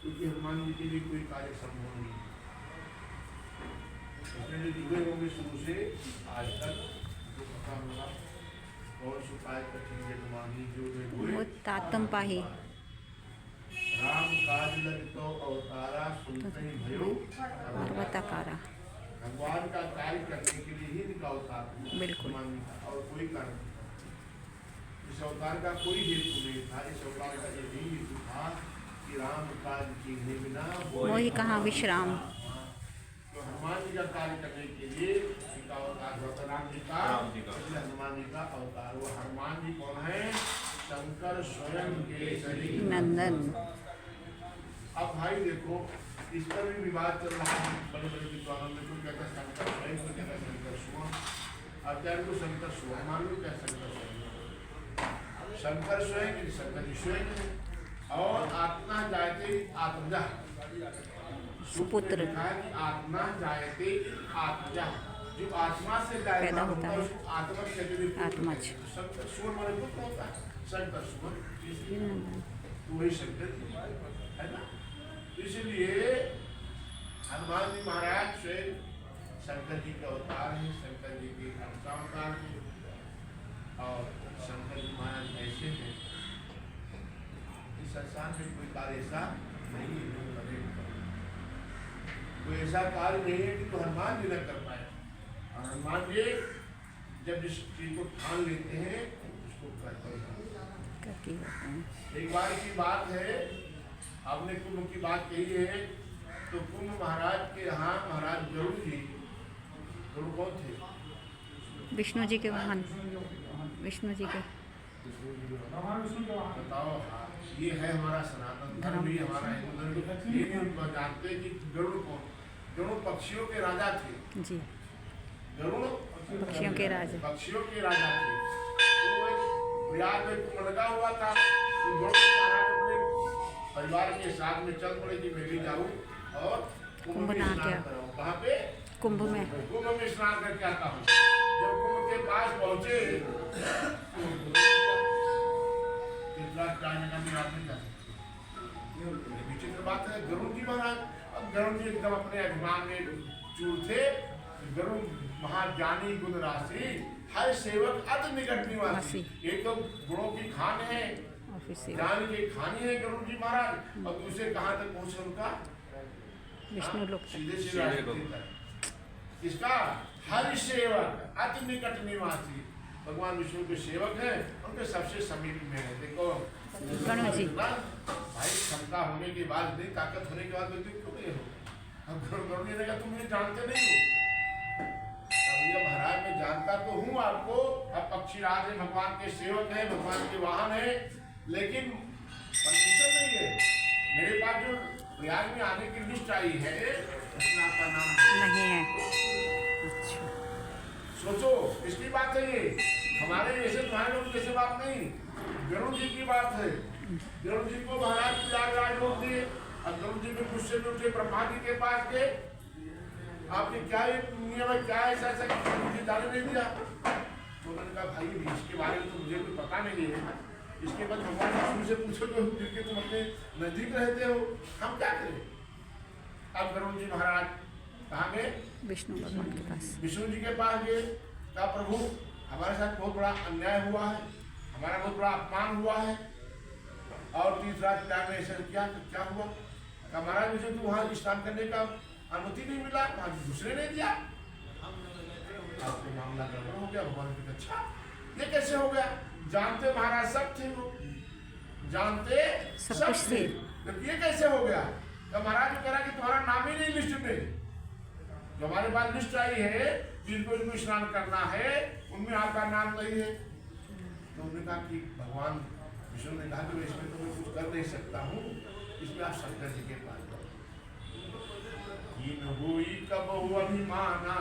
क्योंकि हनुमान जी के लिए कोई कार्य संभव नहीं है। उसने जो जुड़े होंगे शुरू से आज तक जो पता होगा कौन सुपाय कठिन जगमाही जो तातम पाही राम काज लग तो अवतारा सुनते ही भयो पर्वताकारा। भगवान का कार्य करने के लिए ही इनका अवतार बिल्कुल और कोई कारण नहीं। इस अवतार का कोई हेतु नहीं था। इस अवतार का यही हेतु था कि राम काज कीन्हे बिना वही कहाँ विश्राम। तो हनुमान जी का कार्य करने के लिए इनका अवतार होता राम जी का, हनुमान जी का अवतार। वो हनुमान जी कौन है? शंकर स्वयं केसरी नंदन। अब भाई देखो इस पर भी विवाद चल रहा है बड़े बड़े विद्वानों में। कोई कहता है शंकर स्वयं, कोई कहता है शंकर स्वयं। अब क्या को शंकर स्वयं मान लो, क्या शंकर स्वयं? शंकर स्वयं शंकर जी स्वयं है। और आत्मा जायते आत्मजा सुपुत्र कि आत्मा जायते आत्मजा, जो आत्मा से पैदा होता है उसको आत्मा कहते हैं। आत्मज शंकर स्वयं माने पुत्र होता है। शंकर स्वयं तो वही शंकर है ना। इसलिए हनुमान जी महाराज स्वयं शंकर जी के अवतार हैं, शंकर जी के अवतार हैं। और शंकर जी महाराज ऐसे हैं इस संसार में कोई कार्य ऐसा नहीं है जो करेगा। कोई ऐसा कार्य नहीं है कि तो हनुमान जी न कर पाए। और हनुमान जी जब जिस चीज को ठान लेते हैं उसको करते हैं। एक बार की बात है, आपने कुंभ की बात कही है, तो कुंभ महाराज के यहाँ महाराज गरुड़ जी, गरुड़ कौन थे? विष्णु जी के वाहन, विष्णु जी के। बताओ ये है हमारा सनातन धर्म भी, हमारा हिंदू धर्म। ये भी जानते कि गरुड़ कौन? गरुड़ पक्षियों के राजा थे जी। गरुड़ पक्षियों के राजा, पक्षियों के राजा थे। प्रयाग में कुंभ लगा हुआ था, तो गरुड़ महाराज अपने परिवार के साथ में चल पड़े कि मैं भी जाऊँ और कुंभ में स्नान कराऊँ। कहाँ पे? कुंभ में। कुंभ में स्नान करके आता हूँ। जब कुंभ के पास पहुँचे विचित्र बात है। गरुड़ जी महाराज, अब गरुड़ जी एकदम अपने अभिमान में चूर थे। गरुड़ महाज्ञानी गुण राशि, हर सेवक अति निकट निवासी। एक तो गुणों की खान है, ज्ञान की खानी है गरुड़ जी महाराज। और दूसरे कहाँ तक पहुँचे उनका? विष्णु लोक, सीधे सीधे इसका हर सेवक अति निकट निवासी। भगवान विष्णु के सेवक हैं, उनके सबसे समीप में है। देखो भाई, क्षमता होने के बाद नहीं, ताकत होने के बाद क्यों नहीं हो? अब गरुड़ ने कहा तुम मुझे जानते नहीं हो। अब ये महाराज मैं जानता तो हूँ आपको। अब पक्षीराज है, भगवान के सेवक है, भगवान के वाहन है, लेकिन परमिशन नहीं है मेरे पास। जो प्रयाग में आने की लिस्ट आई है उसमें आपका नाम नहीं है। अच्छा सोचो, इसकी बात है ये। हमारे जैसे तुम्हारे लोग जैसे बात नहीं, गरुड़ जी की बात है। गरुड़ जी को महाराज प्रयागराज रोक दिए। अब गरुड़ जी में गुस्से में उठे, ब्रह्मा जी के पास गए। आपने क्या नियम है, क्या ऐसा ऐसा मुझे जाने नहीं दिया? तो उन्होंने कहा भाई इसके बारे में तो मुझे कोई पता नहीं है। इसके बाद भगवान विष्णु से पूछो तो जिनके तुम अपने नजदीक रहते हो, हम क्या करें? अब गरुड़ जी महाराज कहाँ गए? विष्णु भगवान के पास, विष्णु जी के पास गए। कहा प्रभु हमारे साथ बहुत बड़ा अन्याय हुआ है, हमारा बहुत बड़ा अपमान हुआ है। और तीसरा क्या में ऐसा क्या क्या हुआ? कहा महाराज मुझे तो वहाँ स्नान करने का अनुमति नहीं मिला, वहाँ दूसरे ने दिया। आपको मामला गड़बड़ हो गया। भगवान ने अच्छा ये कैसे हो गया? जानते महाराज सब थे, वो जानते सब थे, ये कैसे हो गया? तो महाराज ने कहा कि तुम्हारा नाम ही नहीं लिस्ट में। जो हमारे पास लिस्ट आई है जिनको स्नान करना है उनमें आपका नाम नहीं है। तो उन्होंने कहा कि भगवान विष्णु ने कहा कि इसमें तो मैं कुछ कर नहीं सकता हूँ, इसमें आप शंकर जी के पास जाओ। कब अभिमाना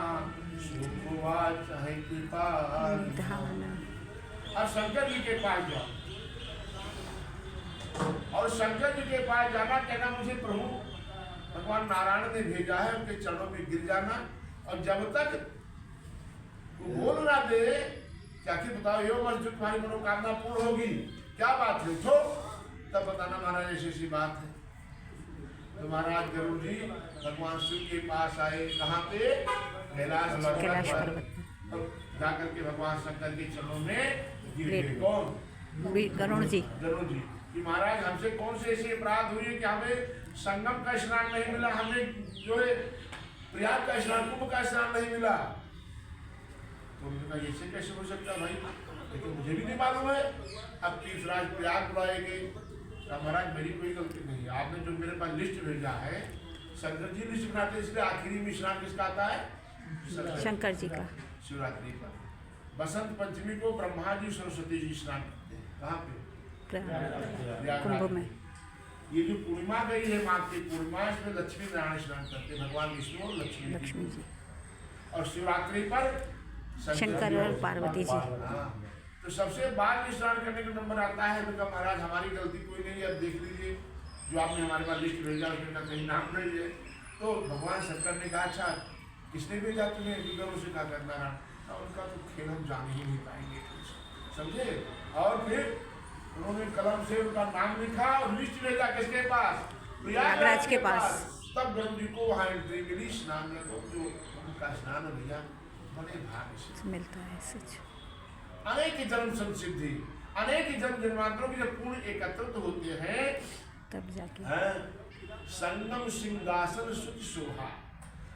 चाहे कृपा। अब शंकर जी के पास जाओ, और शंकर जी के पास जाना, कहना मुझे प्रभु भगवान नारायण ने भेजा है, उनके चरणों में गिर जाना। और जब तक वो बोल ना दे क्या कि बताओ यो वर्ष जो तुम्हारी मनोकामना पूर्ण होगी, क्या बात है, उठो तब बताना महाराज ऐसी ऐसी बात है। तो महाराज गरुड़ जी भगवान शिव के पास आए, कहाँ पे? कैलाश कैलाश पर्वत पर्वत पर। जाकर के भगवान शंकर के चरणों में गिर गए। कौन? गरुड़ जी। गरुड़ जी कि महाराज हमसे कौन से ऐसे अपराध हुए कि हमें संगम का स्नान नहीं मिला, हमें जो है प्रयाग का स्नान, कुंभ का स्नान नहीं मिला। तो उन्होंने कहा ऐसे कैसे हो सकता भाई, ये तो मुझे भी नहीं मालूम है। अब तीसरा प्रयाग बुलाए गए। महाराज मेरी कोई गलती नहीं है, आपने जो मेरे पास लिस्ट भेजा है, शंकर जी लिस्ट बनाते, इसलिए आखिरी में स्नान किसका आता है? शंकर जी का। शिवरात्रि पर बसंत पंचमी को ब्रह्मा जी सरस्वती जी स्नान करते हैं। कहाँ पे? कुंभ में। ये जो पूर्णिमा गई है माघ की पूर्णिमा, इसमें लक्ष्मी नारायण स्नान करते हैं, भगवान विष्णु और लक्ष्मी जी। और शिवरात्रि पर शंकर और पार्वती जी। हाँ, तो सबसे बाद स्नान करने का नंबर आता है। तो कहा महाराज हमारी गलती कोई नहीं है, अब देख लीजिए जो आपने हमारे पास लिस्ट भेजा उसमें का कहीं नाम नहीं है। तो भगवान शंकर ने कहा अच्छा किसने भेजा तुम्हें? विद्रोह से कहा करना रहा। उनका तो खेल हम जान ही नहीं पाएंगे, समझे? और फिर उन्होंने कलम से उनका नाम लिखा और लिस्ट भेजा किसके पास? प्रयागराज के पास। तब गरुड़ जी को वहाँ एंट्री मिली स्नान में। तो जो उनका स्नान भैया बड़े भाग्य से मिलता है सच। अनेक जन्म संसिद्धि, अनेक जन्म जन्मांतरों के जब पूर्ण एकत्रित होते हैं तब जाके संगम सिंहासन सुख शोभा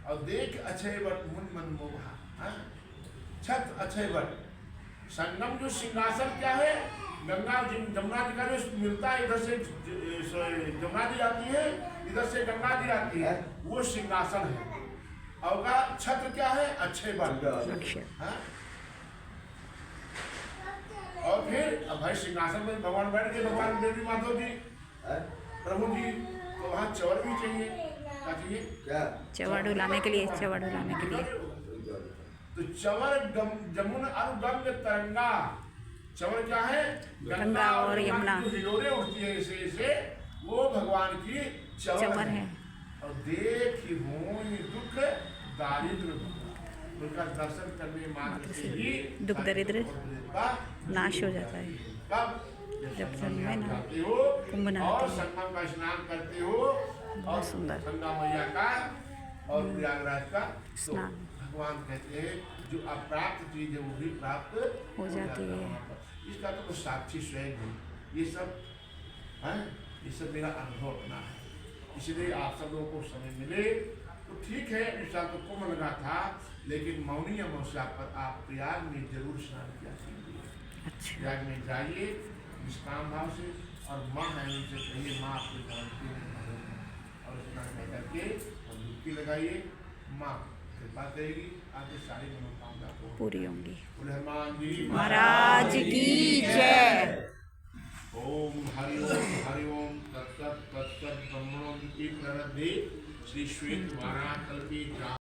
और देख अक्षय वट मुन मन मोहा। छत अक्षय वट, संगम जो सिंहासन क्या है? गंगा जी जमुना जी का जो मिलता है, इधर से जमुना जी आती है, इधर से गंगा जी आती है, वो सिंहासन है। और का छत्र क्या है? अक्षय वट। और फिर अब भाई सिंहासन में भगवान बैठ के, भगवान देवी माधव जी प्रभु जी, तो वहाँ चौर भी चाहिए। क्या चाहिए? क्या? चवर डुलाने के लिए, चवर डुलाने के लिए। तो चवर जमुन और गंग तरंगा। चवर क्या है? गंगा और यमुना हिलोरे उठती है ऐसे ऐसे, वो भगवान की चवर है। और देख होई दुख दारिद्र, उनका दर्शन करने मात्र से ही दुख दरिद्र नाश हो जाता है। कब? जब संगम ना कुंभ और नहाते हैं। संगम का स्नान करते हो बहुत सुंदर गंगा मैया का और प्रयागराज का स्नान। भगवान कहते हैं जो अप्राप्त चीज है वो भी प्राप्त हो जाती है। इसका तो साक्षी स्वयं है। ये सब है, ये सब मेरा अनुभव अपना है। इसलिए आप सब लोगों को समय मिले तो ठीक है। इस साल तो कुंभ लगा था, लेकिन मौनी अमावस्या पर आप प्रयाग में जरूर स्नान किया कीजिए। अच्छा। प्रयाग में जाइए निष्काम भाव से, और माँ है उनसे कहिए माँ आपकी गारंटी और स्नान करके डुबकी लगाइए, माँ कृपा करेगी, आपकी सारी मनोकामना को पूरी होंगी। हनुमान जी महाराज की जय। ओम हरि ओम तत्सत तत्सत ब्रह्मणों की श्री श्वेत वाराकल्पी